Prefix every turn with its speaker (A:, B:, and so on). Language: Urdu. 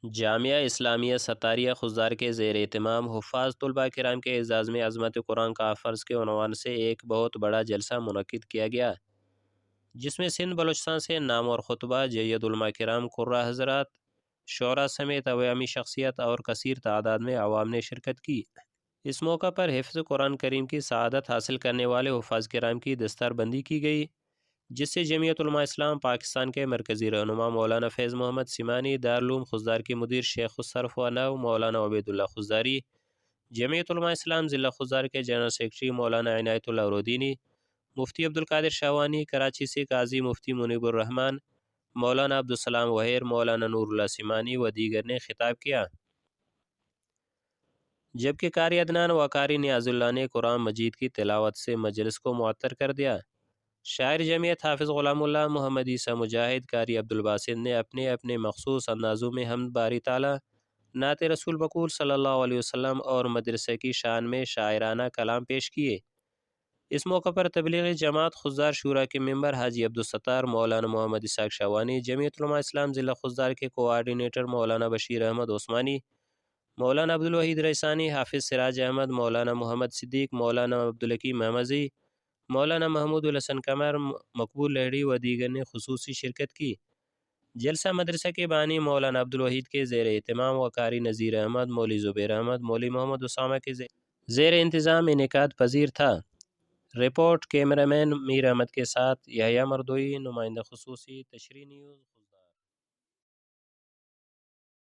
A: جامعہ اسلامیہ ستاریہ خضدار کے زیر اہتمام حفاظ طلباء کرام کے اعزاز میں عظمت قرآن کا فرض کے عنوان سے ایک بہت بڑا جلسہ منعقد کیا گیا، جس میں سندھ بلوچستان سے نام اور خطبہ، جید علماء کرام، قرہ حضرات، شعراء سمیت عوامی شخصیت اور کثیر تعداد میں عوام نے شرکت کی۔ اس موقع پر حفظ قرآن کریم کی سعادت حاصل کرنے والے حفاظ کرام کی دستار بندی کی گئی، جس سے جمعیت علماء اسلام پاکستان کے مرکزی رہنما مولانا فیض محمد سیمانی، دارالعلوم خضدار کی مدیر شیخ الصرف و نحو مولانا عبید اللہ خضداری، جمعیت علماء اسلام ضلع خضدار کے جنرل سیکرٹری مولانا عنایت اللہ رودینی، مفتی عبدالقادر شاوانی، کراچی سے قاضی مفتی منیب الرحمن، مولانا عبدالسلام وہیر، مولانا نور اللہ سیمانی و دیگر نے خطاب کیا، جبکہ قاری عدنان و قاری نیاز اللہ نے قرآن مجید کی تلاوت سے مجلس کو معطر کر دیا۔ شاعر جمعیت حافظ غلام اللہ محمد عیسیٰ مجاہد، قاری عبدالباسط نے اپنے اپنے مخصوص اندازوں میں حمد باری تعالیٰ، نعت رسول بقول صلی اللہ علیہ وسلم اور مدرسے کی شان میں شاعرانہ کلام پیش کیے۔ اس موقع پر تبلیغی جماعت خضدار شورا کے ممبر حاجی عبدالستار، مولانا محمد اسحاق شاوانی، جمعیت علماء اسلام ضلع خضدار کے کوآرڈینیٹر مولانا بشیر احمد عثمانی، مولانا عبدالوحید ریسانی، حافظ سراج احمد، مولانا محمد صدیق، مولانا عبدالحکیم محمزی، مولانا محمود الحسن قمر، مقبول لہڑی و دیگر نے خصوصی شرکت کی۔ جلسہ مدرسہ کے بانی مولانا عبدالوحید کے زیر اہتمام و قاری نذیر احمد، مولوی زبیر احمد، مولوی محمد اسامہ کے زیر انتظام انعقاد پذیر تھا۔ رپورٹ کیمرہ مین میر احمد کے ساتھ یحییٰ مردوئی، نمائندہ خصوصی، تشریح نیوز۔